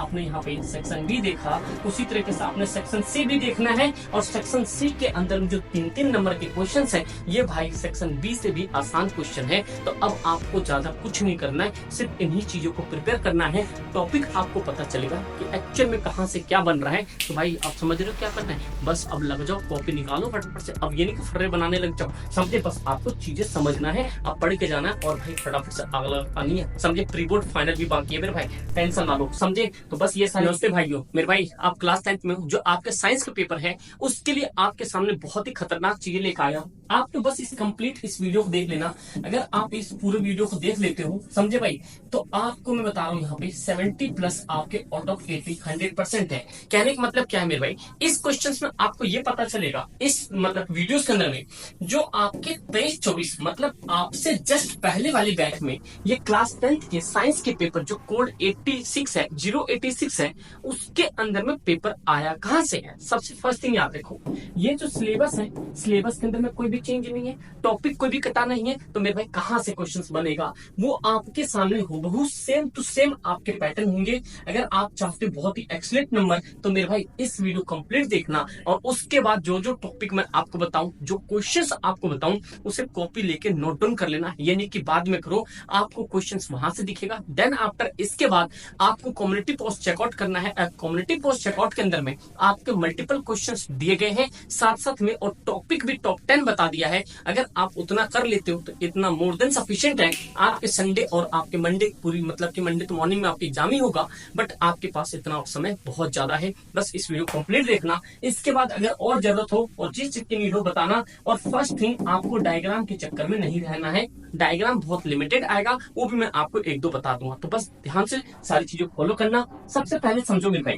आपने यहाँ पे सेक्शन बी देखा, उसी तरीके से आपने सेक्शन सी भी देखना है। और सेक्शन सी के अंदर में जो 3-3 नंबर के क्वेश्चन है, ये भाई सेक्शन बी से भी आसान क्वेश्चन है। तो अब आपको ज्यादा कुछ नहीं करना है, सिर्फ इन्हीं चीजों को प्रिपेयर करना है। टॉपिक आपको पता चलेगा कि एक्चुअल में कहाँ से क्या बन रहा है। तो भाई आप समझ रहे हो क्या करना है, बस अब लग जाओ, कॉपी निकालो फटाफट से। अब ये नहीं कि फर्रे बनाने लग जाओ, समझे, बस आपको चीजें समझना है, अब पढ़ के जाना है और भाई फटाफट से अगला पानी है, समझे। प्री बोर्ड फाइनल भी बाकी है मेरे भाई, टेंशन ना लो, समझे। तो बस ये सारे नमस्ते भाइयों मेरे भाई, आप क्लास 10th में हो, जो आपके साइंस का पेपर है उसके लिए आपके सामने बहुत ही खतरनाक चीजें लेकर आया। आप तो बस इस वीडियो को देख लेना। अगर आप इस पूरे वीडियो को देख लेते हो, समझे भाई, तो आपको मैं बता रहा हूँ यहाँ पे 70+ आपके आउट ऑफ 80 100% है। कहने का मतलब क्या है मेरे भाई, इस क्वेश्चन में आपको ये पता चलेगा इस मतलब वीडियोस के अंदर में, जो आपके 23-24 मतलब आपसे जस्ट पहले वाले बैच में ये क्लास 10th के साइंस के पेपर जो कोड 86 है 086 है, उसके अंदर में पेपर आया कहाँ से है। सबसे फर्स्ट थिंग याद रखो, ये जो सिलेबस है, सिलेबस के अंदर में कोई भी चेंज नहीं है, टॉपिक कोई भी कटा नहीं है। तो मेरे भाई कहाँ से क्वेश्चंस बनेगा, वो आपके सामने हूबहू सेम टू सेम आपके पैटर्न होंगे। अगर आप चाहते हो बहुत ही एक्सीलेंट नंबर, तो मेरे भाई इस वीडियो कंप्लीट देखना, और उसके बाद जो जो टॉपिक मैं आपको बताऊं, जो क्वेश्चंस आपको बताऊं, उसे कॉपी लेके नोट डाउन कर लेना। ये नहीं कि बाद में करो, आपको क्वेश्चंस वहां से दिखेगा। देन आफ्टर इसके बाद आपको कम्युनिटी पोस्ट चेकआउट करना है। कम्युनिटी पोस्ट चेकआउट के अंदर में आपके मल्टीपल क्वेश्चंस दिए गए हैं साथ साथ में, और टॉपिक भी टॉप 10 बता दिया है। अगर आप उतना कर लेते हो तो इतना मोर देन सफिशिएंट है। आपके संडे और आपके मंडे पूरी मतलब कि मंडे तो मॉर्निंग में आपकी एग्जाम ही होगा, बट आपके पास इतना समय बहुत ज्यादा है। बस इस वीडियो कंप्लीट देखना, इसके बाद अगर और जरूरत हो और जिस चीज की नीड हो बताना। और फर्स्ट थिंग, आपको डायग्राम के चक्कर में नहीं रहना है, डायग्राम बहुत लिमिटेड आएगा, वो भी मैं आपको 1-2 बता दूंगा। तो बस ध्यान से सारी चीजों फॉलो करना। सबसे पहले समझो मेरे भाई,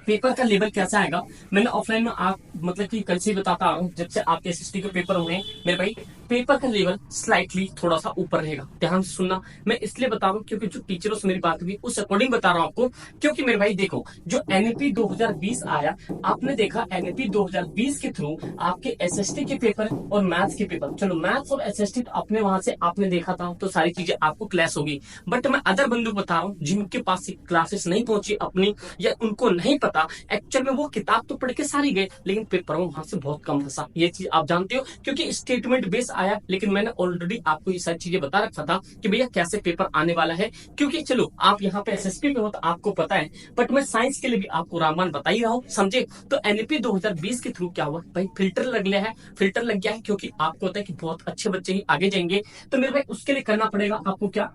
पेपर का लेवल कैसा आएगा। मैंने ऑफलाइन में आप मतलब कि कल से ही बताता आ रहा हूँ, जब से आपके एसएसटी के पेपर हुए हैं मेरे भाई, पेपर का लेवल स्लाइटली थोड़ा सा ऊपर रहेगा। ध्यान से सुनना, मैं इसलिए बता रहा हूँ क्योंकि जो टीचरों से मेरी बात हुई उस अकॉर्डिंग बता रहा हूँ आपको। क्योंकि मेरे भाई देखो, जो एनईपी 2020 आया, आपने देखा एनईपी 2020 के थ्रू आपके एसएसटी के पेपर और मैथ्स के पेपर, चलो मैथ्स और एसएसटी तो अपने वहां से आपने देखा था, तो सारी चीजें आपको क्लैश होगी। बट मैं अदर बंधु बता रहा हूँ जिनके पास क्लासेस नहीं पहुंची अपनी, या उनको नहीं पता, एक्चुअल में वो किताब तो पढ़ के सारी गए, लेकिन पेपर में वहां से बहुत कम फंसा। ये चीज आप जानते हो, क्योंकि स्टेटमेंट बेस आया, लेकिन मैंने ऑलरेडी आपको ये सारी चीजें बता रखा था कि भैया कैसे पेपर आने वाला है। क्योंकि चलो आप यहाँ पे एसएसपी पे हो तो आपको पता है, बट मैं साइंस के लिए भी आपको रामबाण बता ही रहा हूँ, समझे। तो एनईपी 2020 के थ्रू क्या हुआ भाई, फिल्टर लग गया है, फिल्टर लग गया है, क्योंकि आपको पता है कि बहुत अच्छे बच्चे ही आगे जाएंगे। तो मेरे भाई उसके लिए करना पड़ेगा आपको क्या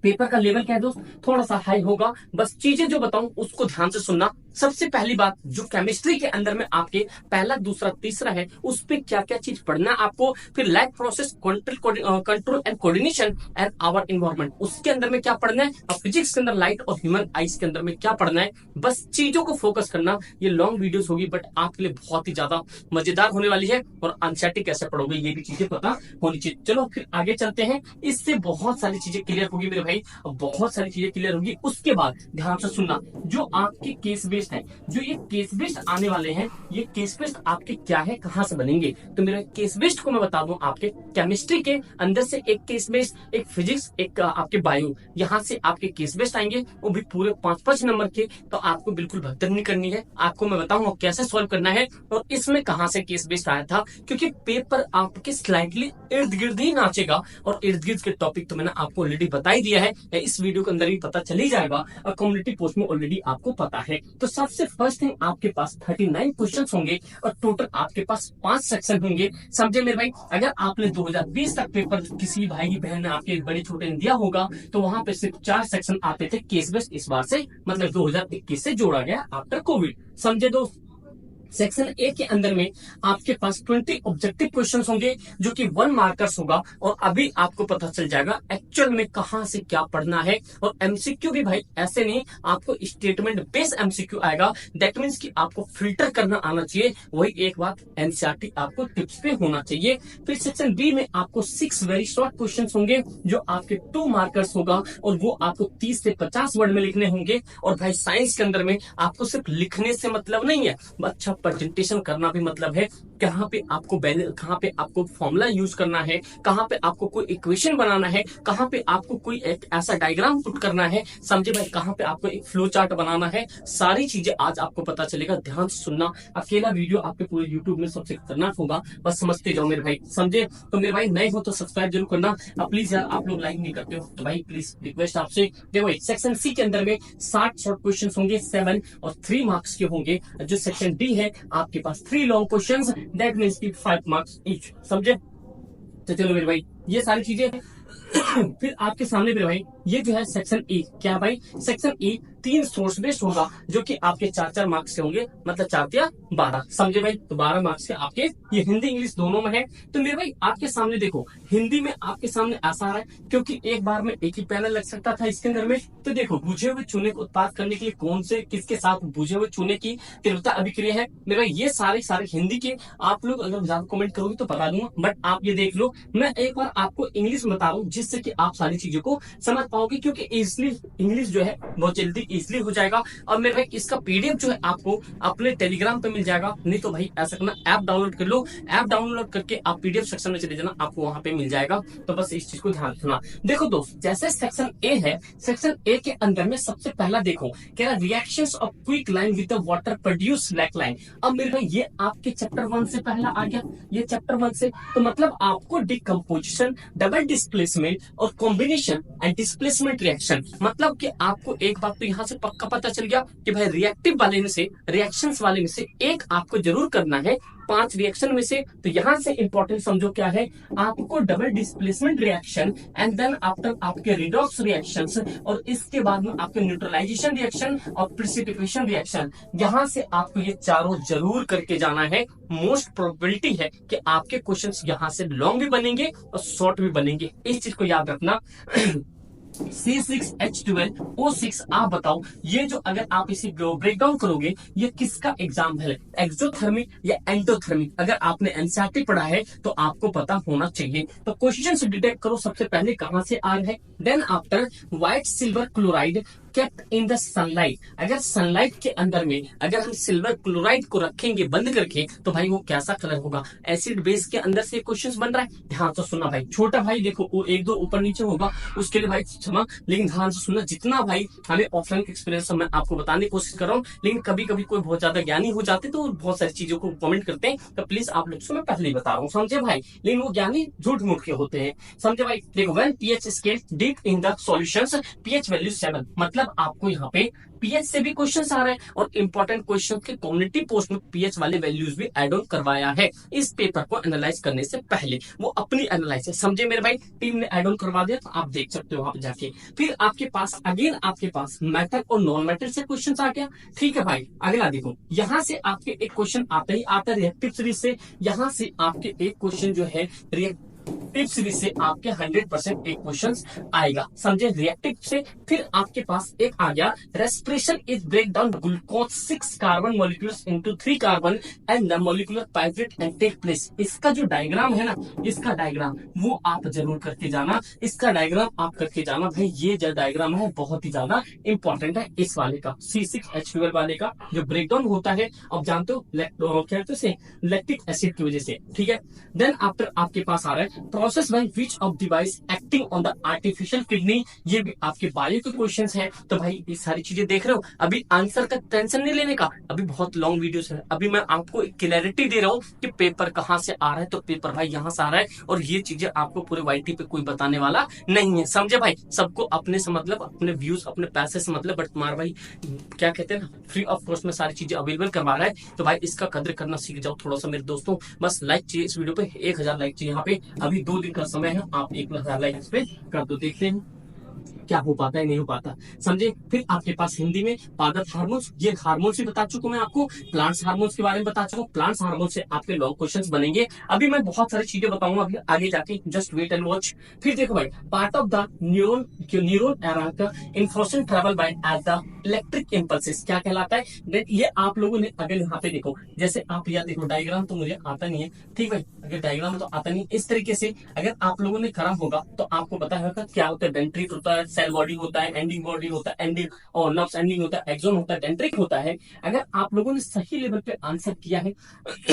पेपर का लेवल कह दो थोड़ा सा हाई होगा। बस चीजें जो बताऊं उसको ध्यान से सुनना। सबसे पहली बात, जो केमिस्ट्री के अंदर में आपके पहला दूसरा तीसरा है, उस पे क्या क्या चीज पढ़ना है आपको। फिर life process, control and coordination and our environment, उसके अंदर में क्या पढ़ना है। और फिजिक्स के अंदर लाइट और ह्यूमन आइज के अंदर में क्या पढ़ना है। बस चीजों को फोकस करना। ये लॉन्ग वीडियोस होगी, बट आपके लिए बहुत ही ज्यादा मजेदार होने वाली है, और एनसीईआरटी कैसे पढ़ोगे ये भी चीजें पता होनी चाहिए। चलो फिर आगे चलते हैं, इससे बहुत सारी चीजें क्लियर होगी मेरे भाई, बहुत सारी चीजें क्लियर होगी। उसके बाद ध्यान से सुनना, जो आपके केस बेस्ड है, जो ये केस बेस्ड आने वाले हैं, ये केस बेस्ड आपके क्या है, कहां से बनेंगे। तो मेरे केस बेस्ड को मैं बता दूं, आपके केमिस्ट्री के अंदर से एक केस बेस्ड, एक फिजिक्स, एक आपके बायो, यहां से आपके केस बेस्ड आएंगे, वो भी पूरे 5-5 नंबर के। तो आपको बिल्कुल भगदड़ नहीं करनी है, आपको मैं बताऊंगा कैसे सॉल्व करना है और इसमें कहां से केस बेस्ड आया था। क्योंकि पेपर आपके स्लाइटली इर्द गिर्द ही नाचेगा, और इर्द गिर्द के टॉपिक तो मैंने आपको ऑलरेडी बता ही दिया है, इस वीडियो के अंदर भी पता चल ही जाएगा, और कम्युनिटी पोस्ट में ऑलरेडी आपको पता है। तो सबसे फर्स्ट थिंग, आपके पास 39 क्वेश्चंस होंगे, और टोटल आपके पास 5 सेक्शन होंगे, समझे मेरे भाई। अगर आपने 2020 तक पेपर किसी भाई बहन ने आपके बड़े छोटे ने दिया होगा, तो वहां पे सिर्फ 4 सेक्शन आते थे केस बेस्ड, इस बार से मतलब 2021 से जोड़ा गया आफ्टर कोविड, समझे दोस्त। सेक्शन ए के अंदर में आपके पास 20 ऑब्जेक्टिव क्वेश्चंस होंगे, जो कि 1 मार्कर्स होगा, और अभी आपको पता चल जाएगा एक्चुअल में कहां से क्या पढ़ना है। और एमसीक्यू भी भाई ऐसे नहीं, आपको स्टेटमेंट बेस्ड एमसीक्यू आएगा। दैट मीन्स कि आपको फिल्टर करना आना चाहिए। वही एक बात, एनसीईआरटी आपको टिप्स पे होना चाहिए। फिर सेक्शन बी में आपको 6 वेरी शॉर्ट क्वेश्चन होंगे, जो आपके 2 मार्कर्स होगा, और वो आपको 30 से 50 वर्ड में लिखने होंगे। और भाई साइंस के अंदर में आपको सिर्फ लिखने से मतलब नहीं है, अच्छा प्रेजेंटेशन करना भी मतलब है कहाँ पे आपको फॉर्मूला यूज करना है, कहाँ पे आपको कोई इक्वेशन बनाना है, कहाँ पे आपको कोई एक ऐसा डायग्राम पुट करना है, समझे भाई, कहाँ पे आपको एक फ्लो चार्ट बनाना है। सारी चीजें आज आपको पता चलेगा, ध्यान से सुनना। अकेला वीडियो आपके पूरे यूट्यूब में सबसे खतरनाक होगा, बस समझते जाओ मेरे भाई, समझे। तो मेरे भाई नए हो तो सब्सक्राइब जरूर करना। अब प्लीज यार आप लोग लाइक नहीं करते हो तो भाई प्लीज रिक्वेस्ट आपसे। देखो सेक्शन सी के अंदर में 60 शॉर्ट क्वेश्चन होंगे 7 और 3 मार्क्स के होंगे। जो सेक्शन डी है आपके पास 3 लॉन्ग क्वेश्चन, दैट मीन्स की 5 मार्क्स ईच, समझे। तो चलो मेरे भाई ये सारी चीजें फिर आपके सामने मेरे भाई ये जो है सेक्शन ई, क्या भाई सेक्शन ई 3 सोर्स बेस्ड होगा जो कि आपके 4-4 मार्क्स के होंगे, मतलब 4 या 12, समझे भाई। तो 12 मार्क्स के आपके ये हिंदी इंग्लिश दोनों में है। तो मेरे भाई आपके सामने देखो हिंदी में आपके सामने ऐसा आ रहा है क्योंकि एक बार में एक ही पैनल लग सकता था इसके अंदर में। तो देखो बुझे हुए चूने को उत्पाद करने के लिए कौन से किसके साथ बुझे हुए चूने की तीव्रता अभिक्रिया है। मेरे भाई ये सारे हिंदी के आप लोग अगर ज्यादा कमेंट करोगे तो बता दूंगा, बट आप ये देख लो मैं एक बार आपको इंग्लिश में बता रहा हूँ जिससे कि आप सारी चीजों को समझ पाओगे, क्योंकि इजली इंग्लिश जो है बहुत जल्दी इजली हो जाएगा। और मेरे भाई इसका पीडीएफ जो है आपको अपने टेलीग्राम पे मिल जाएगा, नहीं तो भाई ऐसा करना ऐप डाउनलोड कर लो, ऐप डाउनलोड करके आप पीडीएफ सेक्शन में चले जाना, आपको वहां पे मिल जाएगा। तो बस इस चीज को ध्यान रखना। देखो दोस्त जैसे सेक्शन ए है, सेक्शन ए के अंदर में सबसे पहला देखो क्या reactions of quick line with the water produce slack line. अब मेरे भाई ये आपके चैप्टर 1 से पहला आ गया, ये चैप्टर 1 से, तो मतलब आपको डिकम्पोजिशन, डबल डिस्प्लेसमेंट और कॉम्बिनेशन एंड डिस्प्लेसमेंट रिएक्शन, मतलब कि आपको एक बात तो यहाँ से पक्का पता चल गया कि भाई रिएक्टिव वाले में से, रिएक्शंस वाले में से एक आपको जरूर करना है 5 रिएक्शन में से। तो यहां से इंपॉर्टेंट समझो क्या है, आपको double displacement reaction and then after आपके रिडॉक्स रिएक्शंस और इसके बाद में आपके न्यूट्रलाइजेशन रिएक्शन और प्रिसिपिटेशन रिएक्शन, यहां से आपको ये चारों जरूर करके जाना है। मोस्ट प्रोबेबिलिटी है कि आपके क्वेश्चंस यहां से लॉन्ग भी बनेंगे और शॉर्ट भी बनेंगे, इस चीज को याद रखना। C6H12O6 आप बताओ ये जो अगर आप इसे ब्रेक डाउन करोगे ये किसका एग्जाम है, एक्सोथर्मिक या एंडोथर्मिक। अगर आपने एनसीईआरटी पढ़ा है तो आपको पता होना चाहिए। तो क्वेश्चन से डिटेक्ट करो सबसे पहले कहां से आ रहा है। Then after white silver chloride kept in the sunlight, अगर सनलाइट के अंदर में अगर हम सिल्वर क्लोराइड को रखेंगे बंद करके तो भाई वो कैसा कलर होगा। एसिड बेस के अंदर से क्वेश्चंस बन रहा है, ध्यान से सुनना भाई। छोटा भाई देखो वो 1-2 ऊपर नीचे होगा उसके लिए भाई क्षमा, लेकिन ध्यान से सुनना। जितना भाई हमें ऑफलाइन एक्सपीरियंस मैं आपको बताने की कोशिश कर रहा हूँ, लेकिन कभी कभी कोई बहुत ज्यादा ज्ञानी हो जाते तो बहुत सारी चीजों को कमेंट करते हैं, तो प्लीज आप लोग से मैं पहले ही बता रहा हूँ, समझे भाई। लेकिन वो ज्ञानी झूठ मूठ के होते हैं, समझे भाई। देखो when pH scale deep in the solutions pH value 7, मतलब आपको यहाँ पे पीएच से भी क्वेश्चन आ रहे हैं और इंपॉर्टेंट क्वेश्चन के कम्युनिटी पोस्ट में पीएच वाले वैल्यूज भी एड ऑन करवाया है। इस पेपर को एनालाइज करने से पहले वो अपनी एनालाइज है, समझे मेरे भाई। टीम ने एड ऑन करवा दिया तो आप देख सकते हो वहां पे जाके। फिर आपके पास अगेन आपके पास मेटल और नॉन मेटल से क्वेश्चन आ गया, ठीक है भाई। अगला देखो यहाँ से आपके एक क्वेश्चन आता ही आता है रिएक्टिव सीरीज से, यहाँ से आपके एक क्वेश्चन जो है रिएक्टिव सीरीज से आपके 100% एक क्वेश्चन आएगा, समझे, रिएक्टिव से। फिर आपके पास एक आ गया respiration is break down glucose 6 carbon molecules into 3 carbon and the molecular pyruvate and take place. इसका जो डायग्राम है ना, इसका डायग्राम वो आप जरूर करके जाना, इसका डायग्राम आप करके जाना भाई। ये जो डायग्राम है बहुत ही ज्यादा इंपॉर्टेंट है इस वाले का, C6H12 वाले का जो ब्रेक डाउन होता है, अब जानते हो लैक्टिक एसिड की वजह से, ठीक है। देन आफ्टर आपके पास आ रहा है process by which of device acting on the artificial kidney, ये भी आपके बायो के क्वेश्चंस हैं। तो भाई ये सारी चीजें देख रहे हो, अभी आंसर का टेंशन नहीं लेने का, अभी बहुत लॉन्ग वीडियोस है, अभी मैं आपको एक क्लैरिटी दे रहा हूँ कि पेपर कहाँ से आ रहा है। तो पेपर भाई यहाँ से आ रहा है और ये चीजें आपको पूरे वाईटी पे कोई बताने वाला नहीं है, समझे भाई। सबको अपने से मतलब, अपने व्यूज अपने पैसे से मतलब, बट तुम्हारा भाई क्या कहते हैं ना, फ्री ऑफ कॉस्ट में सारी चीजें अवेलेबल करवा रहा है। तो भाई इसका कदर करना सीख जाओ थोड़ा सा मेरे दोस्तों। बस लाइक चाहिए इस वीडियो पे, 1000 लाइक चाहिए यहाँ पे, अभी 2 दिन का समय है, आप 1000 लाइक इस पे कर दो, देखते हैं क्या हो पाता है नहीं हो पाता, समझे। फिर आपके पास हिंदी में पादप हार्मोन्स, ये हार्मोन्स भी बता चुका मैं आपको, प्लांट्स हार्मोन्स के बारे में बता चुका हूँ। प्लांट्स हार्मोन से आपके लॉन्ग क्वेश्चंस बनेंगे, अभी मैं बहुत सारी चीजें बताऊंगा अभी आगे जाके, जस्ट वेट एंड वॉच। फिर देखो भाई part of the neuron era का information travel by as the electric impulses क्या कहलाता है। ये आप लोगों ने अगर यहाँ पे देखो, जैसे आप यहाँ देखो डायग्राम तो मुझे आता नहीं है, ठीक है, अगर डायग्राम तो आता नहीं, इस तरीके से अगर आप लोगों ने करा होगा तो आपको पता होगा क्या होता है, डेंड्रिट होता है, सेल बॉडी होता है, एंडिंग बॉडी होता है, एंडिंग और नर्व्स एंडिंग होता है, एक्सोन होता है, डेंड्रिट होता है। अगर आप लोगों ने सही लेवल पे आंसर किया है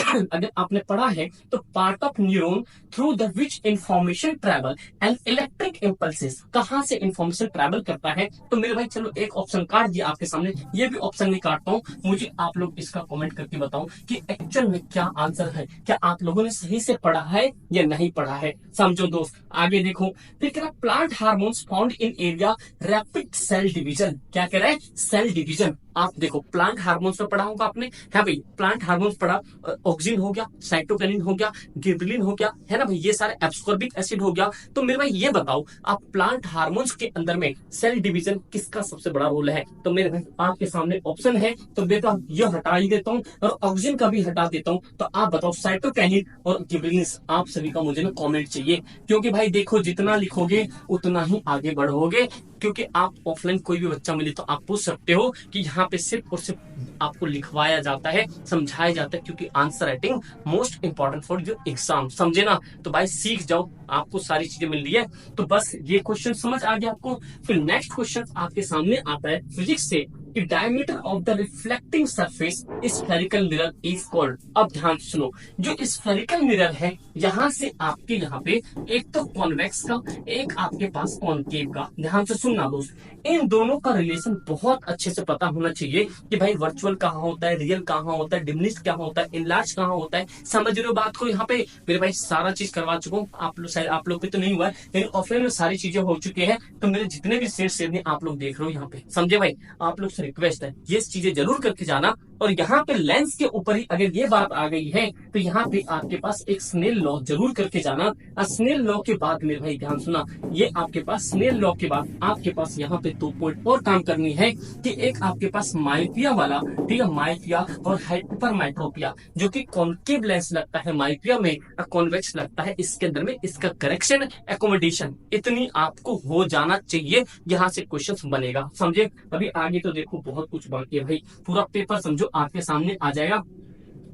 अगर आपने पढ़ा है तो part of neuron through the which information travel and electric impulses, कहां से इंफॉर्मेशन ट्रेवल करता है। तो मेरे भाई चलो एक ऑप्शन काट दिया आपके सामने, ये भी ऑप्शन नहीं काटता हूं, मुझे आप लोग इसका कमेंट करके बताओ कि एक्चुअल में क्या आंसर है, क्या आप लोगों ने सही से पढ़ा है या नहीं पढ़ा है। समझो दोस्त, आगे देखो। फिर कह रहा plant hormones found in area rapid cell division, क्या कह रहा है, सेल डिवीजन। आप देखो प्लांट हार्मोन्स में पढ़ा होगा आपने, है भाई, प्लांट हार्मोन्स पढ़ा, ऑक्सिन हो गया, साइटोकिनिन हो गया, गिबरेलिन हो गया, है ना भाई, ये सारे एब्सॉर्बिक एसिड हो गया। तो मेरे भाई ये बताओ आप प्लांट हार्मोन्स के अंदर में सेल डिवीजन किसका सबसे बड़ा रोल है। तो मेरे भाई आपके सामने ऑप्शन है, तो बेटा ये हटा ही देता हूँ और ऑक्सिन का भी हटा देता हूँ। तो आप बताओ साइटोकिनिन और गिबरेलिन। आप सभी का मुझे ना कॉमेंट चाहिए, क्योंकि भाई देखो जितना लिखोगे उतना ही आगे बढ़ोगे। क्योंकि आप ऑफलाइन कोई भी बच्चा मिले तो आप पूछ सकते हो कि यहाँ पे सिर्फ और सिर्फ आपको लिखवाया जाता है, समझाया जाता है, क्योंकि answer writing most important for your exam, समझे ना। तो भाई सीख जाओ, आपको सारी चीजें मिल रही है। तो बस ये क्वेश्चन समझ आ गया आपको। फिर नेक्स्ट क्वेश्चन आपके सामने आता है फिजिक्स से कि diameter of the reflecting surface spherical mirror is called. अब ध्यान से सुनो, जो स्फेरिकल मिरर है यहाँ से आपके यहाँ पे एक तो कॉन्वेक्स का, एक आपके पास कॉनकेव का। ध्यान से सुनना दोस्त, इन दोनों का रिलेशन बहुत अच्छे से पता होना चाहिए कि भाई वर्चुअल कहाँ होता है, रियल कहाँ होता है, डिमिनिश क्या होता है, इनलार्ज कहाँ होता है। समझ रहे हो बात को। यहाँ पे मेरे भाई सारा चीज करवा चुका हूँ, आप लोग पे तो नहीं हुआ है, लेकिन ऑफलाइन में सारी चीजें हो चुकी है। तो मेरे जितने भी सेट आप लोग देख रहे हो यहाँ पे, समझे भाई, आप लोग से रिक्वेस्ट है ये चीजें जरूर करके जाना। और यहाँ पे लेंस के ऊपर ही अगर ये बात आ गई है तो यहाँ पे आपके पास एक स्नेल लॉ जरूर करके जाना। स्नेल लॉ के बाद मेरे भाई ध्यान सुना, ये आपके पास स्नेल लॉ के बाद आपके पास यहाँ पे 2 पॉइंट और काम करनी है कि एक आपके पास मायोपिया वाला, ठीक है, मायोपिया और हाइपरमेट्रोपिया, जो कि कॉन्केव लेंस लगता है मायोपिया में, कॉन्वेक्स लगता है इसके अंदर में, इसका करेक्शन एकोमोडेशन इतनी आपको हो जाना चाहिए। यहाँ से क्वेश्चन बनेगा, समझे। अभी आगे तो देखो बहुत कुछ बाकी है भाई, पूरा पेपर समझो आपके सामने आ जाएगा।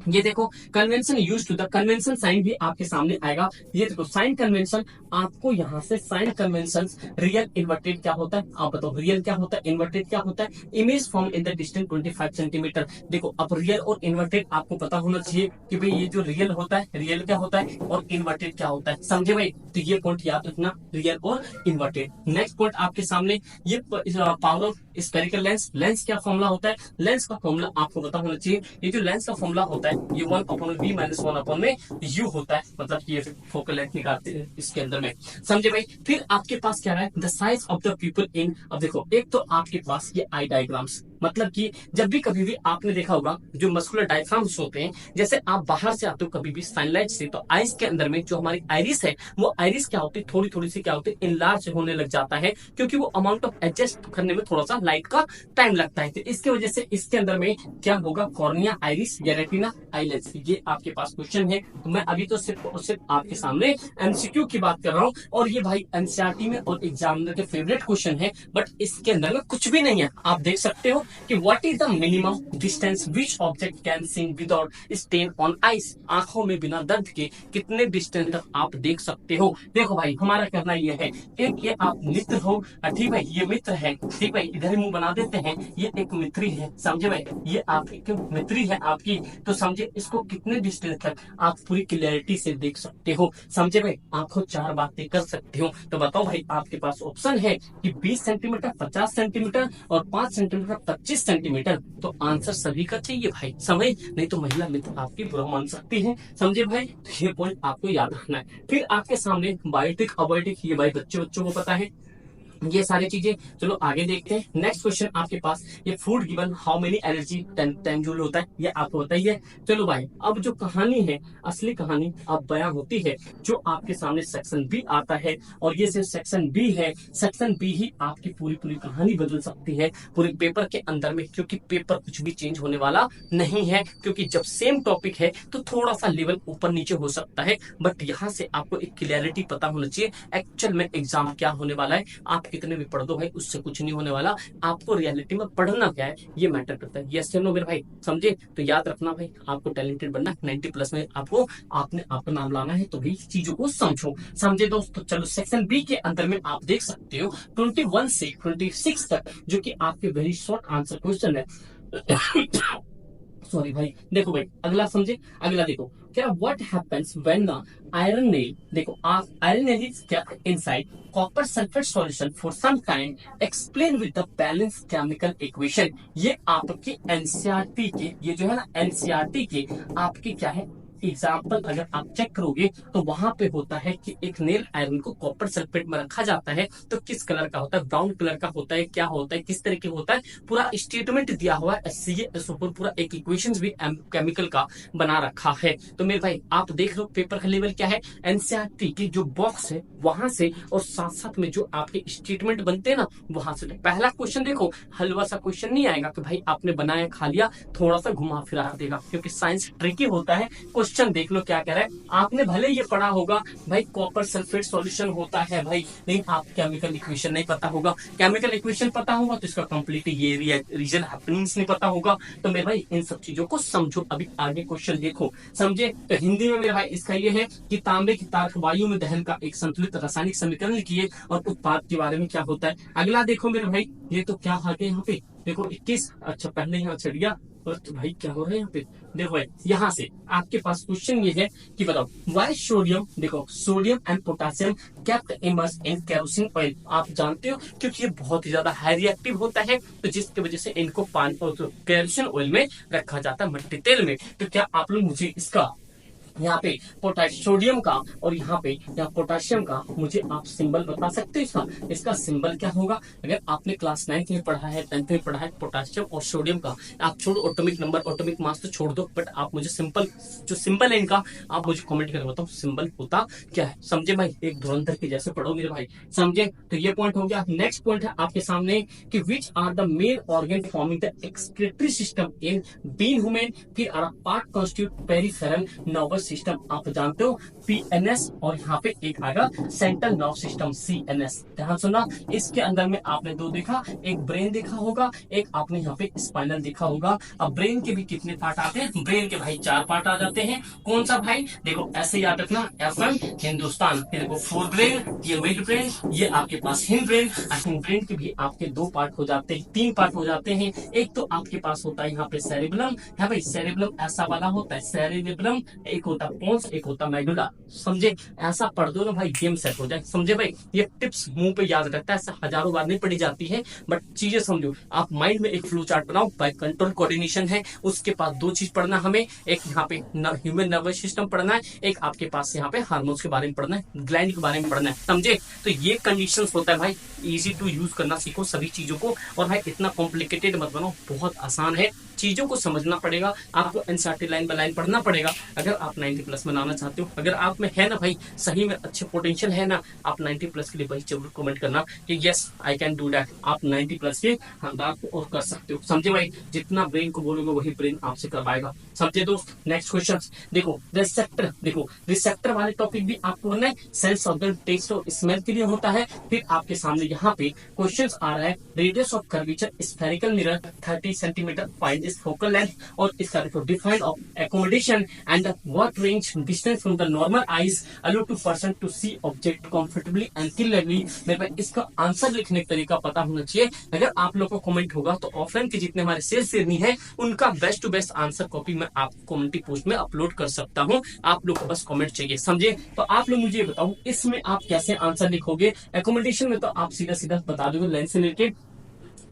ये देखो convention use to the convention sign भी आपके सामने आएगा। ये देखो साइन कन्वेंशन, आपको यहाँ से साइन कन्वेंशन रियल इन्वर्टेड क्या होता है, आप बताओ रियल क्या होता है, इन्वर्टेड क्या होता है। Image form in the distance 25 centimetre. देखो अब रियल और इन्वर्टेड आपको पता होना चाहिए कि भाई ये जो रियल होता है, रियल क्या होता है और इन्वर्टेड क्या होता है, समझे भाई। तो ये पॉइंट याद रखना, रियल और इन्वर्टेड। नेक्स्ट पॉइंट आपके सामने ये power of spherical lens, lens क्या फॉर्मूला होता है, लेंस का फॉर्मूला आपको पता होना चाहिए। ये जो लेंस का फॉर्मूला होता है ये 1/v - 1 में u होता है, मतलब ये फोकल लेंथ निकालते हैं इसके अंदर में, समझे भाई। फिर आपके पास क्या है, the size of the people in. अब देखो एक तो आपके पास ये आई डायग्राम्स, मतलब कि जब भी कभी भी आपने देखा होगा जो मस्कुलर डायफ्राम्स होते हैं, जैसे आप बाहर से आते हो कभी भी सनलाइट से, तो आइस के अंदर में जो हमारी आइरिस है वो आइरिस क्या होती है, थोड़ी थोड़ी सी क्या होती है, इनलार्ज होने लग जाता है, क्योंकि वो अमाउंट ऑफ एडजस्ट करने में थोड़ा सा लाइट का टाइम लगता है। तो इसकी वजह से इसके अंदर में क्या होगा, कॉर्निया, आइरिस या रेटिना, आईलेट्स। ये आपके पास क्वेश्चन है। तो मैं अभी तो सिर्फ और सिर्फ आपके सामने एमसीक्यू की बात कर रहा हूँ, और ये भाई एनसीईआरटी में और एग्जामिनर के फेवरेट क्वेश्चन है, बट इसके अंदर में कुछ भी नहीं है। आप देख सकते हो कि what is the minimum distance which object can seen without strain on eyes. आंखों में बिना दर्द के कितने डिस्टेंस तक आप देख सकते हो। देखो भाई हमारा करना ये है, एक ये आप मित्र हो, ठीक भाई, ये मित्र है, ठीक भाई, इधर ही मुंह बना देते हैं, ये एक मित्री है, समझे भाई, ये आप एक मित्री है आपकी। तो समझे इसको कितने डिस्टेंस तक आप पूरी क्लियरिटी से देख सकते हो, समझे भाई, आंखों 4 बातें कर सकते हो। तो बताओ भाई आपके पास ऑप्शन है कि 20 सेंटीमीटर, 50 सेंटीमीटर और 5 सेंटीमीटर, 25 सेंटीमीटर। तो आंसर सभी का चाहिए भाई, समझ, नहीं तो महिला मित्र आपकी बुरा मान सकती है, समझे भाई। तो ये पॉइंट आपको याद रखना है। फिर आपके सामने बायोटिक, अबायोटिक, ये भाई बच्चों को पता है ये सारी चीजें। चलो आगे देखते हैं। नेक्स्ट क्वेश्चन आपके पास, ये food given how many energy 10 joule होता है, ये आपको बताइए। चलो भाई अब जो कहानी है, असली कहानी अब बयां होती है, जो आपके सामने सेक्शन बी आता है, और ये सिर्फ सेक्शन बी है। सेक्शन बी ही आपकी पूरी कहानी बदल सकती है पूरे पेपर के अंदर में, क्योंकि पेपर कुछ भी चेंज होने वाला नहीं है, क्योंकि जब सेम टॉपिक है तो थोड़ा सा लेवल ऊपर नीचे हो सकता है, बट यहाँ से आपको एक क्लियरिटी पता होना चाहिए एक्चुअल में एग्जाम क्या होने वाला है। आप कितने भी पढ़ दो भाई, उससे कुछ नहीं होने वाला। आपको रियलिटी में पढ़ना क्या है ये मैटर करता है। यस या नो मेरे भाई, समझे? तो याद रखना भाई, आपको टैलेंटेड बनना, 90 प्लस में आपको आपने आपका नाम लाना है, तो भाई चीजों को समझो। समझे दोस्तों? चलो सेक्शन बी के अंदर में आप देख सकते हो 21 से 26 तक, जो कि आपके वेरी शॉर्ट आंसर क्वेश्चन है। सॉरी भाई, देखो भाई अगला समझे, अगला देखो क्या, what happens when the iron nail, देखो iron nail is kept inside copper sulphate solution for some time, explain with the balance chemical equation. ये आपके एनसीईआरटी के, ये जो है ना एनसीईआरटी के आपके क्या है एग्जाम्पल, अगर आप चेक करोगे तो वहां पे होता है कि एक नेल आयरन को कॉपर सल्फेट में रखा जाता है, तो किस कलर का होता है, ब्राउन कलर का होता है, क्या होता है, किस तरीके होता है, पूरा स्टेटमेंट दिया हुआ है SCA पूरा एक इक्वेशन भी केमिकल का बना रखा है। तो मेरे भाई आप देख लो पेपर का लेवल क्या है, एनसीईआरटी की जो बॉक्स है वहां से, और साथ साथ में जो आपके स्टेटमेंट बनते हैं ना वहां से। पहला क्वेश्चन देखो, हलवा सा क्वेश्चन नहीं आएगा कि भाई आपने बनाया खा लिया, थोड़ा सा घुमा फिरा देगा, क्योंकि साइंस ट्रिकी होता है। क्वेश्चन देख लो क्या कह रहा है, आपने भले ये पढ़ा होगा भाई कॉपर सल्फेट सॉल्यूशन होता है भाई, लेकिन आप केमिकल इक्वेशन नहीं पता होगा। केमिकल इक्वेशन पता होगा तो इसका कंप्लीट ये रीजन हैपनिंग्स नहीं पता होगा। तो मेरे भाई इन सब चीजों को समझो। अभी आगे क्वेश्चन देखो, समझे? तो हिंदी में मेरे भाई इसका ये है कि तांबे की तार वायु में दहन का एक संतुलित रासायनिक समीकरण लिखिए और उत्पाद के बारे में क्या होता है। अगला देखो मेरे भाई, ये तो क्या आ गया यहाँ पे, देखो 21, अच्छा पहले यहाँ चढ़ गया, तो भाई क्या हो रहा है यहाँ पे, देखो भाई यहाँ से आपके पास क्वेश्चन ये है कि बताओ वाई सोडियम, देखो sodium and potassium kept immersed in kerosene oil. आप जानते हो क्योंकि ये बहुत ही ज्यादा हाई रिएक्टिव होता है, तो जिसकी वजह से इनको पानी और केरोसिन ऑयल में रखा जाता है, मट्टी तेल में। तो क्या आप लोग मुझे इसका यहाँ पे सोडियम का और यहाँ पे पोटेशियम का मुझे आप सिंबल बता सकते हो? इसका सिंबल क्या होगा? अगर आपने क्लास 9 में पढ़ा है, 10th में पढ़ा है, पोटेशियम और सोडियम का आप छोड़ो, एटॉमिक नंबर एटॉमिक मास तो छोड़ दो, बट आप मुझे सिंपल जो सिंबल है इनका आप मुझे कमेंट करके बताओ सिंबल होता क्या है। समझे भाई? एक धुरंधर के जैसे पढ़ो मेरे भाई, समझे? तो ये पॉइंट हो गया। नेक्स्ट पॉइंट है आपके सामने कि which are the main organ forming the excretory system in been human, फिर are part constitute peripheral nervous system. आप जानते हो PNS, और यहाँ पे एक आएगा सेंट्रल नर्व सिस्टम CNS। ध्यान सुनना, इसके अंदर में आपने दो देखा, एक ब्रेन देखा होगा, एक आपने यहाँ पे स्पाइनल देखा होगा। अब ब्रेन के भी कितने पार्ट आते हैं? ब्रेन के भाई 4 पार्ट आ जाते हैं। कौन सा भाई? देखो ऐसे याद रखना, FM हिंदुस्तान, फिर देखो फोर ब्रेन, ये मिड ब्रेन, ये आपके पास हिंद ब्रेन। हिंद ब्रेन के भी आपके 2 पार्ट हो जाते हैं, 3 पार्ट हो जाते हैं। एक तो आपके पास होता है यहाँ पे सेरेबलम है भाई, सेरेबलम ऐसा वाला होता है सेरेबलम, एक होता पोन्स, एक होता मेडुला। समझे? ऐसा पढ़ दो ना भाई गेम सेट हो जाए। समझे भाई? ये टिप्स मुंह पे याद रहता है, ऐसा हजारों बार नहीं पढ़ी जाती है, बट चीजें समझो। आप माइंड में एक फ्लो चार्ट बनाओ, बाय कंट्रोल कोऑर्डिनेशन है, उसके पास 2 चीज पढ़ना हमें, एक यहाँ पे ह्यूमन नर्वस सिस्टम पढ़ना है, एक आपके पास यहाँ पे हार्मोन्स के बारे में पढ़ना है, ग्लैंड के बारे में पढ़ना है। समझे? तो ये कंडीशन होता है भाई, इजी टू यूज करना सीखो सभी चीजों को। और भाई इतना कॉम्प्लिकेटेड मत बनाओ, बहुत आसान है, चीजों को समझना पड़ेगा, आपको एनसीईआरटी लाइन बाय लाइन पढ़ना पड़ेगा अगर आप 90 प्लस में लाना चाहते हो। अगर आप में है ना भाई सही में अच्छे पोटेंशियल है ना, आप 90 प्लस के लिए भाई जरूर कमेंट करना कि yes I can do that. आप 90 प्लस के हकदार को और कर सकते हो। समझे भाई? जितना ब्रेन को बोलोगे वही ब्रेन आपसे करवाएगा। समझे दोस्त? नेक्स्ट क्वेश्चन देखो, रिसेप्टर, देखो रिसेप्टर वाले टॉपिक भी आपको करना है, सेंस ऑर्गन टेस्ट और स्मेल के लिए होता है। फिर आपके सामने यहाँ पे क्वेश्चन आ रहा है, radius of curvature spherical mirror 30 centimetre, find its focal length, और इसका देखो define of accommodation and what range distance from the normal eyes allow to person to see object comfortably and clearly. मेरे पास इसका answer लिखने का तरीका पता होना चाहिए। अगर आप लोग को कमेंट होगा तो ऑफलाइन के जितने हमारे सेल्स शेयरनी है उनका best to best answer copy मैं आपको कम्युनिटी पोस्ट में अपलोड कर सकता हूँ। आप लोग को बस कमेंट चाहिए। समझे? तो आप लोग मुझे बताओ इसमें आप कैसे आंसर लिखोगे। एकोमोडेशन में तो आप सीधा सीधा बता दोगे लेंस से रिलेटेड,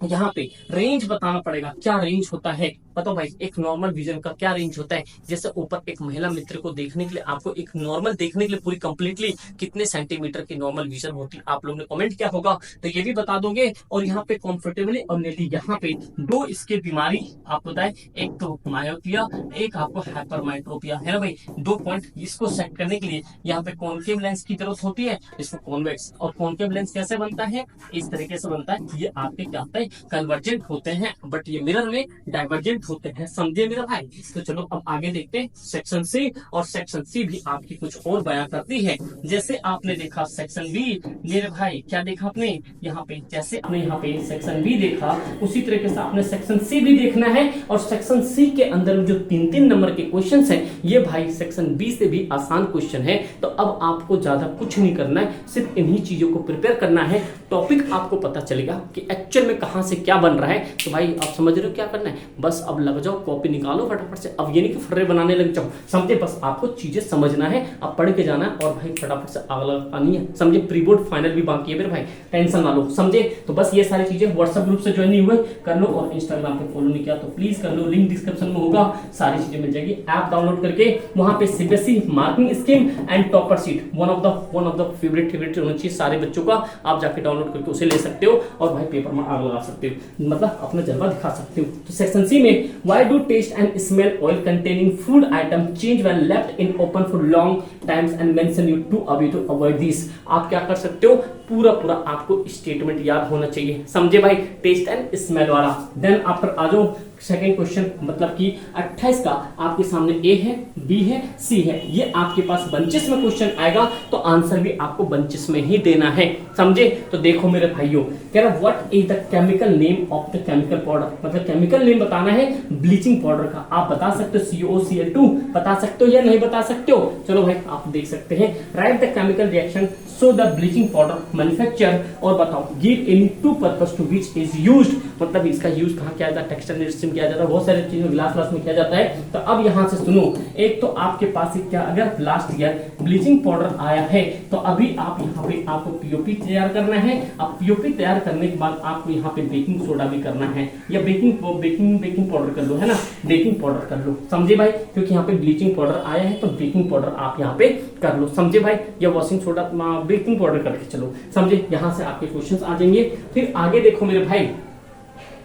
यहाँ पे रेंज बताना पड़ेगा, क्या रेंज होता है। बताओ भाई एक नॉर्मल विजन का क्या रेंज होता है। जैसे ऊपर एक महिला मित्र को देखने के लिए आपको एक नॉर्मल देखने के लिए पूरी कंप्लीटली कितने सेंटीमीटर की नॉर्मल विजन होती है, आप लोगों ने कमेंट किया होगा तो ये भी बता दोगे। और यहाँ पे कंफर्टेबली और नेली यहाँ पे 2 इसके बीमारी आप बताए, एक तो मायोपिया, एक आपको हाइपरमेट्रोपिया है ना भाई। 2 पॉइंट इसको सेट करने के लिए यहाँ पे कॉन्केव लेंस की जरूरत होती है, इसको कॉन्वेक्स। और कॉन्केव लेंस कैसे बनता है? इस तरीके से बनता है, ये आपके क्या होता है कन्वर्जेंट होते हैं, बट ये मिरर में डाइवर्जेंट होते हैं, समझे मेरा भाई। तो चलो अब आगे देखते हैं सेक्शन सी, और सेक्शन सी भी आपकी कुछ और बयां करती है। जैसे आपने देखा सेक्शन बी मेरे भाई, क्या देखा आपने यहाँ पे, जैसे आपने यहाँ पे सेक्शन बी देखा उसी तरीके से आपने सेक्शन सी भी देखना है। और सेक्शन सी के अंदर जो 3-3 नंबर के क्वेश्चन हैं ये भाई सेक्शन बी से भी आसान क्वेश्चन है। तो अब आपको ज्यादा कुछ नहीं करना है, सिर्फ इन्हीं चीजों को प्रिपेयर करना है। टॉपिक आपको पता चलेगा कि एक्चुअल में कहां से क्या बन रहा है। तो भाई आप समझ रहे हो क्या करना है, बस अब लग जाओ, कॉपी निकालो फटाफट से। अब ये नहीं कि फर्रे बनाने लग जाओ, समझे। बस आपको चीजें समझना है, अब पढ़ के जाना है और भाई फटाफट से आग लगानी है, समझे। प्री बोर्ड फाइनल भी बाकी है मेरे भाई, टेंशन ना लो, समझे। तो बस ये सारी चीजें, व्हाट्सएप ग्रुप से ज्वाइन नहीं हुए कर लो, और इंस्टाग्राम पे फॉलो नहीं किया तो प्लीज कर लो, लिंक डिस्क्रिप्शन में होगा, सारी चीजें मिल जाएगी। ऐप डाउनलोड करके वहां पे CBSE marking scheme and topper seat one of the favourite होना चाहिए सारे बच्चों का, आप जाके डाउनलोड करके उसे ले सकते हो और भाई पेपर में आग लगा सकते हो, मतलब अपना जलवा दिखा सकते हो। तो सेक्शन सी में why do taste and smell oil containing food item change when left in open for long times and mention you to avoid this. आप क्या कर सकते हो, पूरा आपको स्टेटमेंट याद होना चाहिए, समझे भाई, टेस्ट एंड स्मेल वाला। देन आफ्टर आ जाओ सेकेंड क्वेश्चन, मतलब कि 28 का आपके सामने ए है, बी है, सी है, ये आपके पास बंचेस में क्वेश्चन आएगा तो आंसर भी आपको बंचेस में ही देना है, समझे। तो देखो मेरे भाइयों, कह रहा what is the chemical name of the chemical powder, मतलब केमिकल नेम बताना है ब्लीचिंग पाउडर का। आप बता सकते हो COCl2 बता सकते हो या नहीं बता सकते हो, चलो भाई आप देख सकते हैं। Write the chemical reaction so the bleaching powder manufacture, और बताओ give any two purpose to which is used, मतलब इसका यूज कहाँ किया जाता है, टेक्सटाइल इंडस्ट्री में किया जाता है, बहुत सारी चीजों ग्लास में किया जाता है। तो अब यहाँ से सुनो, एक तो आपके पास क्या, अगर लास्ट ईयर ब्लीचिंग पाउडर आया है तो अभी आप यहाँ पे आपको पीओपी तैयार करना है। अब पीओपी तैयार करने के बाद आपको यहाँ पे बेकिंग सोडा भी करना है, या बेकिंग पाउडर कर लो, है ना, बेकिंग पाउडर कर लो, समझे भाई, क्योंकि यहाँ पे ब्लीचिंग पाउडर आया है तो बेकिंग पाउडर आप यहाँ पे कर लो, समझे भाई, या वॉशिंग सोडा बेकिंग पाउडर करके चलो, समझे। यहाँ से आपके क्वेश्चंस आ जाएंगे। फिर आगे देखो मेरे भाई,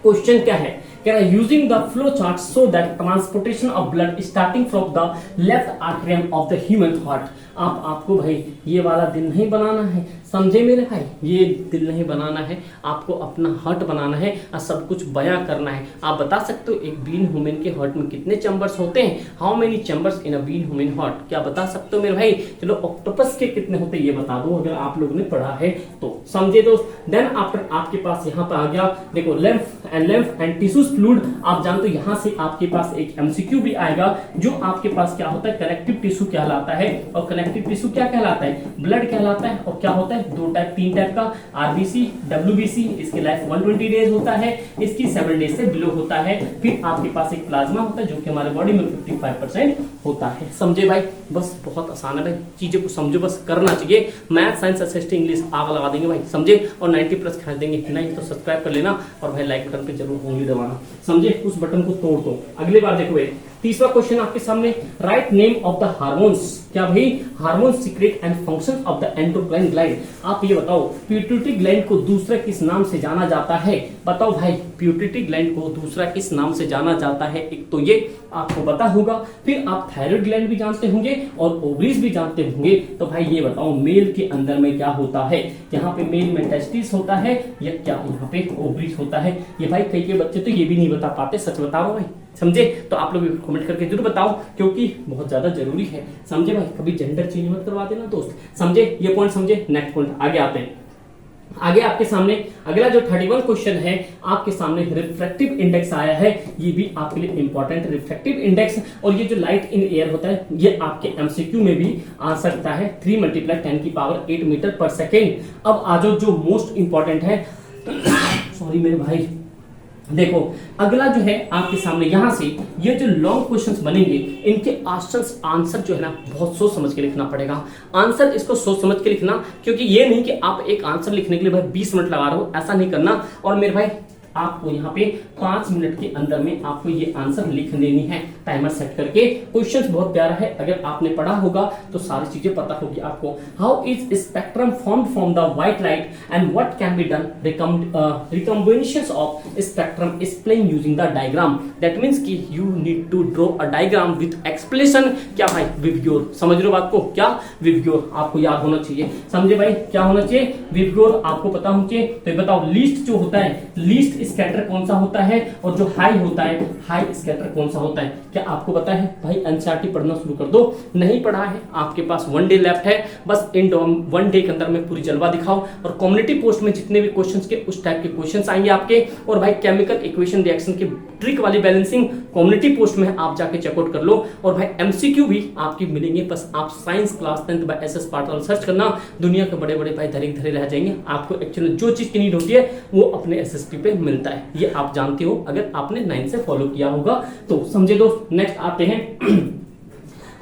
क्वेश्चन क्या है, कह रहा है using the flow chart so that transportation of blood starting from the left atrium of the human heart. आपको भाई ये वाला दिल नहीं बनाना है, समझे मेरे भाई, ये दिल नहीं बनाना है, आपको अपना हार्ट बनाना है और सब कुछ बयां करना है। आप बता सकते हो एक बीन ह्यूमन के हार्ट में कितने चैम्बर्स होते हैं, how many chambers in a been human heart, क्या बता सकते हो मेरे भाई। चलो ऑक्टोपस के कितने होते हैं ये बता दो, अगर आप लोगों ने पढ़ा है तो, समझे दोस्त। देन आफ्टर आपके पास यहाँ पे आ गया, देखो लेम्फ एंड टिश्यूज फ्लूइड, आप जानते हो यहाँ से आपके पास एक MCQ भी आएगा, जो आपके पास क्या होता है, कनेक्टिव टिश्यू कहलाता है। और कनेक्टिव टिश्यू क्या कहलाता है, ब्लड कहलाता है। और क्या होता है, 3 टाइप का, RBC, WBC, इसकी लाइफ 120 डेज होता है, इसकी 7 डेज से बिलो होता है। फिर आपके पास एक प्लाज्मा होता है जो कि हमारे बॉडी में 55% होता है, समझे भाई। बस बहुत आसान है भाई, चीजों को समझो, बस करना चाहिए। मैथ, साइंस, SST, इंग्लिश आग लगा देंगे भाई, समझे। और 90+ खा देंगे, नहीं तो सब्सक्राइब कर लेना और भाई लाइक बटन पे जरूर उंगली दबाना, समझे, उस बटन को तोड़ दो। अगली बार देखो तीसरा क्वेश्चन आपके सामने, write name of the hormones, क्या भाई, hormone secrete and function of the endocrine gland. आप ये बताओ पिट्यूटरी ग्लैंड को दूसरा किस नाम से जाना जाता है, बताओ भाई, पिट्यूटरी ग्लैंड को दूसरा किस नाम से जाना जाता है। एक तो ये आपको पता होगा, फिर आप थायराइड ग्लैंड भी जानते होंगे और ओवरीज भी जानते होंगे। तो भाई ये बताओ मेल के अंदर में क्या होता है, यहाँ पे मेल में टेस्टिस होता है या क्या यहाँ पे ओवरीज होता है। ये भाई कई के बच्चे तो ये भी नहीं बता पाते, सच बताओ भाई, समझे। तो आप लोग कमेंट करके जरूर बताओ, क्योंकि बहुत ज्यादा जरूरी है, समझे भाई। कभी जेंडर चेंज मत करवा देना दोस्त, समझे, ये पॉइंट समझे। नेक्स्ट पॉइंट आगे आते हैं। आगे आपके सामने अगला जो 31 क्वेश्चन है, आपके सामने रिफ्रैक्टिव इंडेक्स आया है, ये भी आपके लिए इंपॉर्टेंट रिफ्रैक्टिव इंडेक्स। और ये जो लाइट इन एयर होता है, ये आपके MCQ में भी आ सकता है, 3 × 10⁸ मीटर पर सेकेंड। अब आ जाओ जो मोस्ट इंपॉर्टेंट है, सॉरी मेरे भाई, देखो अगला जो है आपके सामने, यहां से ये जो लॉन्ग क्वेश्चंस बनेंगे, इनके आंसर जो है ना बहुत सोच समझ के लिखना पड़ेगा। आंसर इसको सोच समझ के लिखना, क्योंकि ये नहीं कि आप एक आंसर लिखने के लिए भाई 20 मिनट लगा रहे हो, ऐसा नहीं करना। और मेरे भाई आपको यहाँ पे 5 मिनट के अंदर में आपको ये आंसर लिख देनी है, टाइमर सेट करके। क्वेश्चन बहुत प्यारा है, अगर आपने पढ़ा होगा तो सारी चीजें पता होगी आपको। How is spectrum formed from the white light and what can be done, recombinations of spectrum explain using the diagram. That means कि you need to draw a diagram with explanation, क्या भाई, विव योर, समझ रहे हो बात को, क्या विव your आपको याद होना चाहिए, समझे भाई, क्या होना चाहिए, विव योर आपको पता होना चाहिए। तो बताओ लीस्ट जो होता है, लीस्ट स्कैटर कौन सा होता है और जो हाई होता है हाई स्कैटर कौन सा होता है, क्या आपको पता है? भाई एनसीईआरटी पढ़ना शुरू कर दो, नहीं पढ़ा है आपके पास 1 डे लेफ्ट है, बस इन 1 डे के अंदर में पूरी जलवा दिखाओ। और कम्युनिटी पोस्ट में जितने भी क्वेश्चंस के उस टाइप के क्वेश्चंस आएंगे आपके, और भाई केमिकल इक्वेशन रिएक्शन की ट्रिक वाली बैलेंसिंग कम्युनिटी पोस्ट में आप जाके चेकआउट कर लो। और भाई एमसीक्यू भी आपकी मिलेंगे, बस आप science class 10th by SS Patwal search करना, दुनिया के बड़े बड़े भाई धरे धरे रह जाएंगे। आपको एक्चुअली जो चीज की नीड होती है वो अपने एसएसटी पे मिलता है, ये आप जानते हो अगर आपने 9 से फॉलो किया होगा तो। समझे दोस्त, नेक्स्ट आते हैं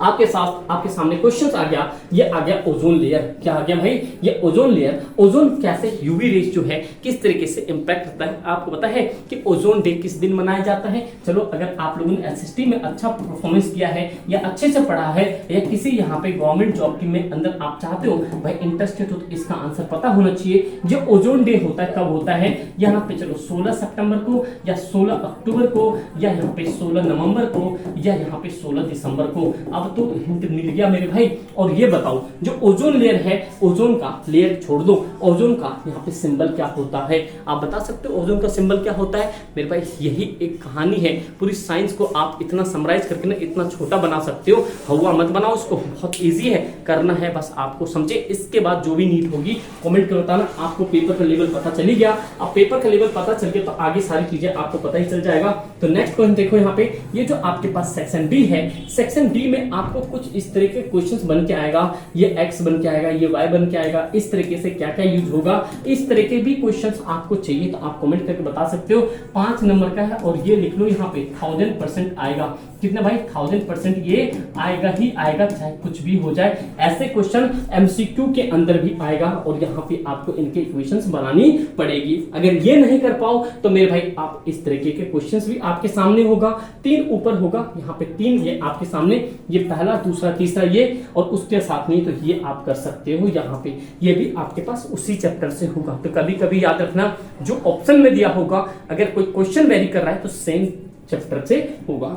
आपके सामने क्वेश्चन आ गया, ये आ गया ओजोन लेयर। क्या आ गया भाई? ये ओजोन लेयर, ओजोन कैसे यूवी रेज जो है किस तरीके से इंपैक्ट करता है। आपको पता है कि ओजोन डे किस दिन मनाया जाता है? चलो, अगर आप लोगों ने एसएसटी में अच्छा परफॉर्मेंस किया है या अच्छे से पढ़ा है या किसी यहाँ पे गवर्नमेंट जॉब की में अंदर आप चाहते हो भाई इंटरेस्टेड हो, तो इसका आंसर पता होना चाहिए। जो ओजोन डे होता है कब होता है? यहाँ पे चलो 16 सितंबर को या 16 अक्टूबर को या यहाँ पे 16 नवंबर को या यहाँ पे 16 दिसंबर को। अब तो हिंट मिल गया मेरे भाई। और ये बताओ, जो ओजोन लेयर है, ओजोन का लेयर छोड़ दो, ओजोन का यहाँ पे सिंबल क्या होता है? आप बता सकते हो ओजोन का सिंबल क्या होता है? मेरे भाई यही एक कहानी है, पूरी साइंस को आप इतना समराइज करके ना इतना छोटा बना सकते हो। हवा मत बनाओ इसको, बहुत इजी है, करना है बस आपको, समझे। इसके बाद जो भी नीड होगी कमेंट कर बताना। आपको पेपर का लेवल पता चली गया, अब पेपर का लेवल पता चल गया तो आगे सारी चीजें आपको पता ही चल जाएगा। तो नेक्स्ट क्वेश्चन देखो यहाँ पे, ये जो आपके पास सेक्शन डी है, सेक्शन डी में आपको कुछ इस तरह के क्वेश्चंस बन के आएगा, ये एक्स बन के आएगा, ये वाई बन के आएगा, इस तरीके से क्या क्या यूज होगा, इस तरह के भी क्वेश्चंस आपको चाहिए तो आप कमेंट करके बता सकते हो। 5 नंबर का है और ये लिख लो यहाँ पे 1000% आएगा। कितना भाई? 1000% ये आएगा ही आएगा, चाहे कुछ भी हो जाए। ऐसे क्वेश्चन एमसीक्यू के अंदर भी आएगा और यहाँ पे आपको इनके इक्वेशंस बनानी पड़ेगी। अगर ये नहीं कर पाओ तो मेरे भाई आप इस तरीके के क्वेश्चंस भी आपके सामने होगा। 3 ऊपर होगा, यहाँ पे 3 ये आपके सामने, ये पहला दूसरा तीसरा ये, और उसके साथ में तो ये आप कर सकते हो यहाँ पे, ये भी आपके पास उसी चैप्टर से होगा। तो कभी कभी याद रखना जो ऑप्शन में दिया होगा अगर कोई क्वेश्चन वेरी कर रहा है तो सेम चैप्टर से होगा।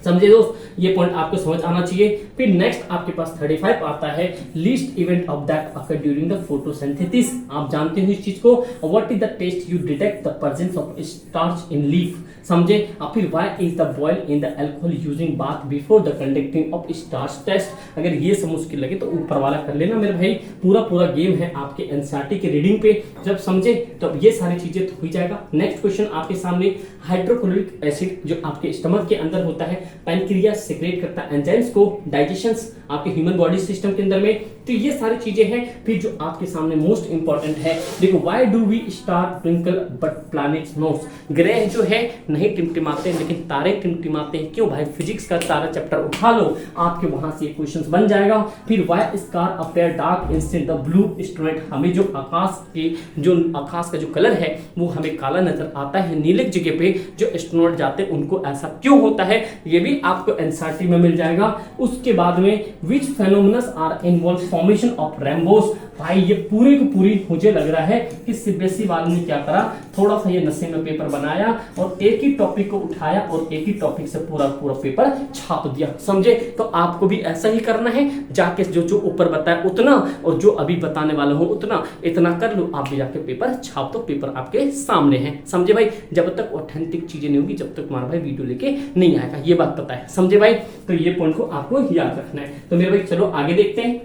समझे दोस्त, ये पॉइंट आपको समझ आना चाहिए। फिर नेक्स्ट आपके पास 35 आता है, list event of that occur during the photosynthesis. आप जानते हो इस चीज को। What is the test you detect the presence of starch in leaf. समझे। और फिर why is the boil in the alcohol using bath before the conducting of starch test. अगर ये सब मुश्किल लगे तो ऊपर वाला कर लेना मेरे भाई, पूरा गेम है आपके एनसीईआरटी के रीडिंग पे। जब समझे तो ये सारी चीजें तो हो जाएगा। नेक्स्ट क्वेश्चन आपके सामने, हाइड्रोक्लोरिक एसिड जो आपके स्टमक के अंदर होता है, पैनक्रियाज सेक्रेट करता है एंजाइम्स को, डाइजेशंस आपके ह्यूमन बॉडी सिस्टम के अंदर में। तो ये सारी चीजें हैं। फिर जो आपके सामने मोस्ट इंपॉर्टेंट है, देखो, why do we star twinkle but planets not. ग्रह जो है नहीं टिमटिमाते लेकिन तारे टिमटिमाते हैं, क्यों भाई? फिजिक्स का तारा चैप्टर उठा लो, आपके वहां से क्वेश्चंस बन जाएगा। फिर why star appear dark instead the blue straight. हमें जो आकाश का जो कलर है वो हमें काला नजर आता है, नीले जगह पे जो एस्ट्रोनॉट जाते हैं उनको ऐसा क्यों होता है, ये भी आपको एनसीईआरटी में मिल जाएगा। उसके बाद में which phenomenons are involve formation of rainbows. भाई ये पूरी की पूरी मुझे लग रहा है कि सीबीएसई वालों ने क्या करा, थोड़ा सा ये नशे में पेपर बनाया और एक ही टॉपिक को उठाया और एक ही टॉपिक से पूरा पेपर छाप दिया। समझे। तो आपको भी ऐसा ही करना है, जाके जो ऊपर बताया उतना और जो अभी बताने वाला हूं उतना, इतना कर लो, आप भी जाके पेपर छाप दो, पेपर आपके सामने है। समझे भाई। जब तक ऑथेंटिक चीजें नहीं होगी जब तक तुम्हारा भाई वीडियो लेके नहीं आएगा, ये बात पता है। समझे भाई। तो ये पॉइंट को आपको याद रखना है। तो मेरे भाई चलो आगे देखते हैं।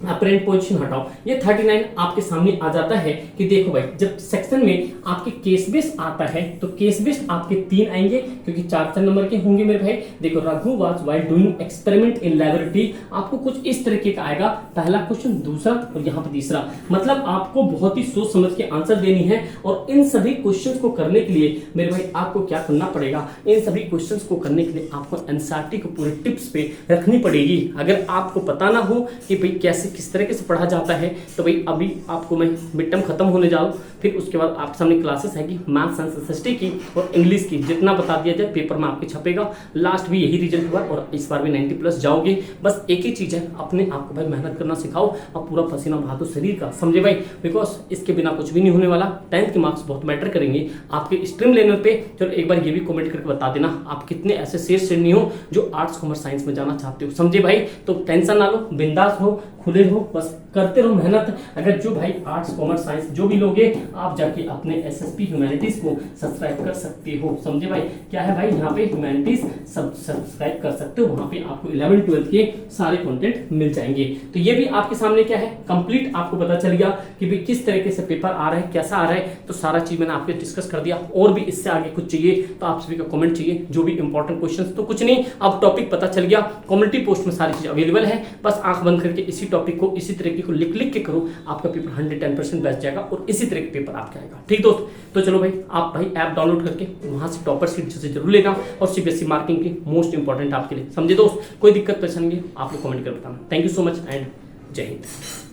अपरेंट पोजीशन हटाओ, ये 39 आपके सामने आ जाता है कि देखो भाई, जब सेक्शन में आपके केस बेस्ड आता है तो केस बेस्ड आपके 3 आएंगे क्योंकि 4 नंबर के होंगे मेरे भाई। देखो, Raghu was while doing experiment in laboratory, आपको कुछ इस तरीके का आएगा, पहला क्वेश्चन, दूसरा और यहाँ पे तीसरा। मतलब आपको बहुत ही सोच समझ के आंसर देनी है और इन सभी क्वेश्चन को करने के लिए मेरे भाई आपको क्या करना पड़ेगा, इन सभी क्वेश्चन को करने के लिए आपको एनसीईआरटी को पूरे टिप्स पे रखनी पड़ेगी। अगर आपको पता ना हो कि भाई कैसे किस तरीके से पढ़ा जाता है तो भाई अभी आपको मैं मिड टर्म खत्म होने जाऊँ, फिर उसके बाद आपके सामने क्लासेस है कि मैथ साइंस एसएसटी की और इंग्लिश की, जितना बता दिया जाए पेपर में आपके छपेगा। लास्ट भी यही रिजल्ट हुआ और इस बार भी 90+ जाओगे। बस एक ही चीज है, अपने आप को भाई मेहनत करना सिखाओ और पूरा पसीना बहा दो शरीर का। समझे भाई। बिकॉज इसके बिना कुछ भी नहीं होने वाला। 10th के मार्क्स बहुत मैटर करेंगे आपके स्ट्रीम लेने पे। चलो एक बार ये भी कमेंट करके बता देना आप कितने ऐसे शेष श्रेणी हो जो आर्ट्स कॉमर्स साइंस में जाना चाहते हो। समझे भाई। तो टेंशन ना लो, बिंदास हो, खुले जुड़े रहो, बस करते रहो मेहनत। अगर जो भाई आर्ट्स कॉमर्स साइंस जो भी लोगे, आप जाके अपने एसएसपी ह्यूमैनिटीज को सब्सक्राइब कर सकते हो। समझे भाई, क्या है भाई यहाँ पे ह्यूमैनिटीज सब्सक्राइब कर सकते हो, वहां पे आपको 11 12 के सारे कंटेंट मिल जाएंगे। तो ये भी आपके सामने क्या है, कंप्लीट आपको पता चल गया कि भाई किस तरीके से पेपर आ रहा है, कैसा आ रहा है। तो सारा चीज मैंने आपके डिस्कस कर दिया। और भी इससे आगे कुछ चाहिए तो आप सभी का कमेंट चाहिए, जो भी इंपॉर्टेंट क्वेश्चंस, तो कुछ नहीं, अब टॉपिक पता चल गया। कम्युनिटी पोस्ट में सारी चीज अवेलेबल है, बस आंख बंद करके इसी टॉपिक को इसी तरीके को लिख लिख के करो, आपका पेपर 110% बैठ जाएगा और इसी तरह के पेपर आपका आएगा। ठीक दोस्त, तो चलो भाई आप भाई ऐप डाउनलोड करके वहां से टॉपर सीट से जरूर लेना, और सीबीएसई मार्किंग की मोस्ट इंपॉर्टेंट आपके लिए। समझे दोस्त, कोई दिक्कत परेशानी आप लोग कमेंट कर बताना। Thank you so much and जय हिंद।